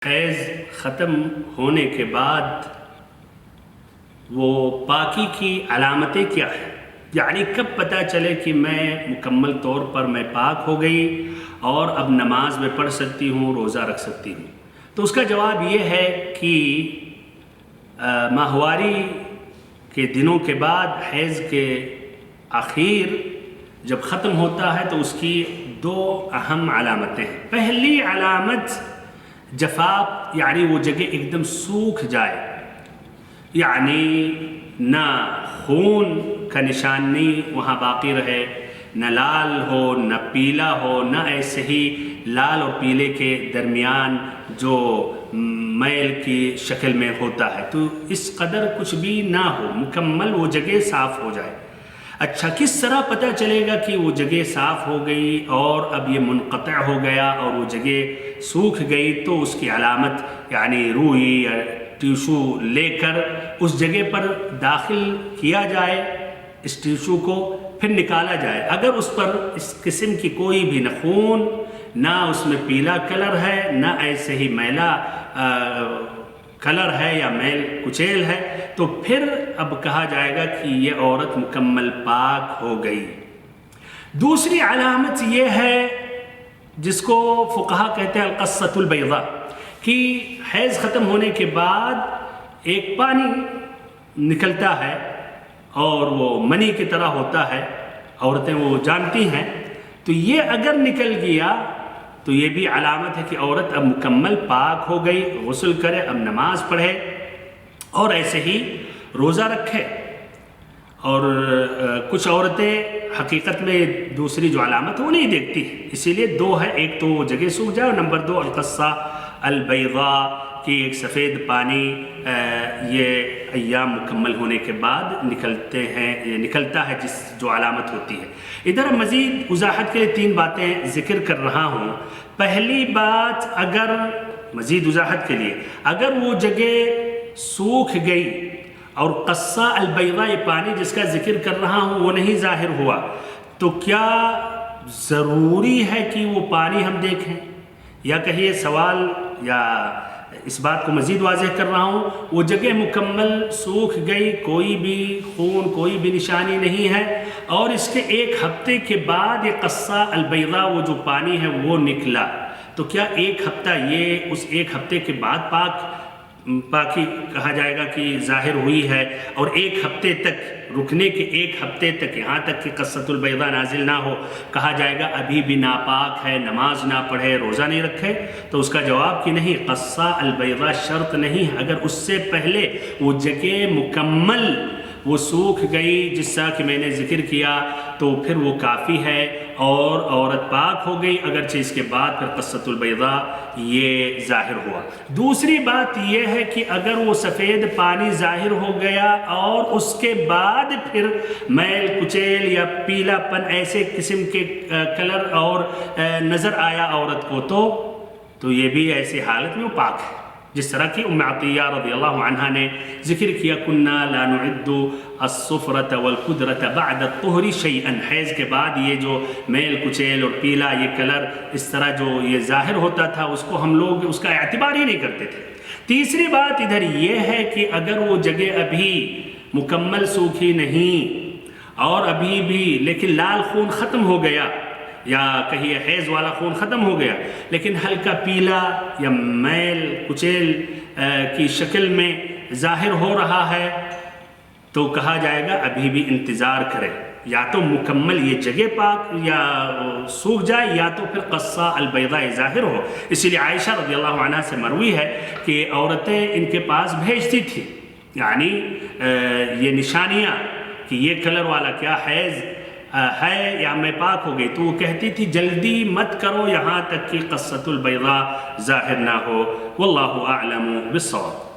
حیض ختم ہونے کے بعد وہ پاکی کی علامتیں کیا ہیں، یعنی کب پتہ چلے کہ میں مکمل طور پر میں پاک ہو گئی اور اب نماز میں پڑھ سکتی ہوں، روزہ رکھ سکتی ہوں؟ تو اس کا جواب یہ ہے کہ ماہواری کے دنوں کے بعد حیض کے آخر جب ختم ہوتا ہے تو اس کی دو اہم علامتیں ہیں۔ پہلی علامت جفاف، یعنی وہ جگہ ایک دم سوکھ جائے، یعنی نہ خون کا نشانی وہاں باقی رہے، نہ لال ہو نہ پیلا ہو، نہ ایسے ہی لال اور پیلے کے درمیان جو میل کی شکل میں ہوتا ہے، تو اس قدر کچھ بھی نہ ہو، مکمل وہ جگہ صاف ہو جائے۔ اچھا، کس طرح پتہ چلے گا کہ وہ جگہ صاف ہو گئی اور اب یہ منقطع ہو گیا اور وہ جگہ سوکھ گئی؟ تو اس کی علامت یعنی روئی یا ٹیشو لے کر اس جگہ پر داخل کیا جائے، اس ٹیشو کو پھر نکالا جائے۔ اگر اس پر اس قسم کی کوئی بھی نہ خون، نہ اس میں پیلا کلر ہے، نہ ایسے ہی میلا کلر ہے یا میل کچیل ہے، تو پھر اب کہا جائے گا کہ یہ عورت مکمل پاک ہو گئی۔ دوسری علامت یہ ہے جس کو فقہا کہتے ہیں القصۃ البیضاء، کہ حیض ختم ہونے کے بعد ایک پانی نکلتا ہے اور وہ منی کی طرح ہوتا ہے، عورتیں وہ جانتی ہیں، تو یہ اگر نکل گیا تو یہ بھی علامت ہے کہ عورت اب مکمل پاک ہو گئی، غسل کرے، اب نماز پڑھے اور ایسے ہی روزہ رکھے۔ اور کچھ عورتیں حقیقت میں دوسری جو علامت وہ نہیں دیکھتی، اسی لیے دو ہے، ایک تو وہ جگہ سوکھ جائے اور نمبر دو القصہ البیضاء کی ایک سفید پانی یہ ایام مکمل ہونے کے بعد نکلتا ہے، جو علامت ہوتی ہے۔ ادھر مزید وضاحت کے لیے تین باتیں ذکر کر رہا ہوں۔ پہلی بات، اگر مزید وضاحت کے لیے اگر وہ جگہ سوکھ گئی اور قصہ البیضاء یہ پانی جس کا ذکر کر رہا ہوں وہ نہیں ظاہر ہوا، تو کیا ضروری ہے کہ وہ پانی ہم دیکھیں؟ یا کہیے سوال یا اس بات کو مزید واضح کر رہا ہوں، وہ جگہ مکمل سوکھ گئی، کوئی بھی خون کوئی بھی نشانی نہیں ہے، اور اس کے ایک ہفتے کے بعد یہ قصہ البیضاء وہ جو پانی ہے وہ نکلا، تو کیا ایک ہفتہ یہ اس ایک ہفتے کے بعد پاکی کہا جائے گا کہ ظاہر ہوئی ہے، اور ایک ہفتے تک رکنے کے ایک ہفتے تک یہاں تک کہ قصۃ البیضاء نازل نہ ہو کہا جائے گا ابھی بھی ناپاک ہے، نماز نہ پڑھے، روزہ نہیں رکھے؟ تو اس کا جواب کہ نہیں، قصہ البیضاء شرط نہیں ہے، اگر اس سے پہلے وہ جگہ مکمل وہ سوکھ گئی جس طرح کہ میں نے ذکر کیا تو پھر وہ کافی ہے اور عورت پاک ہو گئی، اگرچہ اس کے بعد پھر قصۃ البیضاء یہ ظاہر ہوا۔ دوسری بات یہ ہے کہ اگر وہ سفید پانی ظاہر ہو گیا اور اس کے بعد پھر میل کچیل یا پیلا پن ایسے قسم کے کلر اور نظر آیا عورت کو، تو یہ بھی ایسی حالت میں وہ پاک ہے، جس طرح کی ام عطیہ رضی اللہ عنہا نے ذکر کیا، کنا لا نعد الصفرة والقدرة بعد الطہر شیئا، حیض کے بعد یہ جو میل کچیل اور پیلا یہ کلر اس طرح جو یہ ظاہر ہوتا تھا اس کو ہم لوگ اس کا اعتبار ہی نہیں کرتے تھے۔ تیسری بات ادھر یہ ہے کہ اگر وہ جگہ ابھی مکمل سوکھی نہیں اور ابھی بھی لیکن لال خون ختم ہو گیا یا کہیے حیض والا خون ختم ہو گیا لیکن ہلکا پیلا یا میل کچیل کی شکل میں ظاہر ہو رہا ہے، تو کہا جائے گا ابھی بھی انتظار کرے، یا تو مکمل یہ جگہ پاک یا سوکھ جائے یا تو پھر قصہ البیضاء ظاہر ہو۔ اسی لیے عائشہ رضی اللہ عنہ سے مروی ہے کہ عورتیں ان کے پاس بھیجتی تھی، یعنی یہ نشانیاں کہ یہ کلر والا کیا حیض ہے یا میں پاک ہو گئی، تو وہ کہتی تھی جلدی مت کرو یہاں تک کہ قصۃ البیضاء ظاہر نہ ہو۔ واللہ اعلم بالصواب۔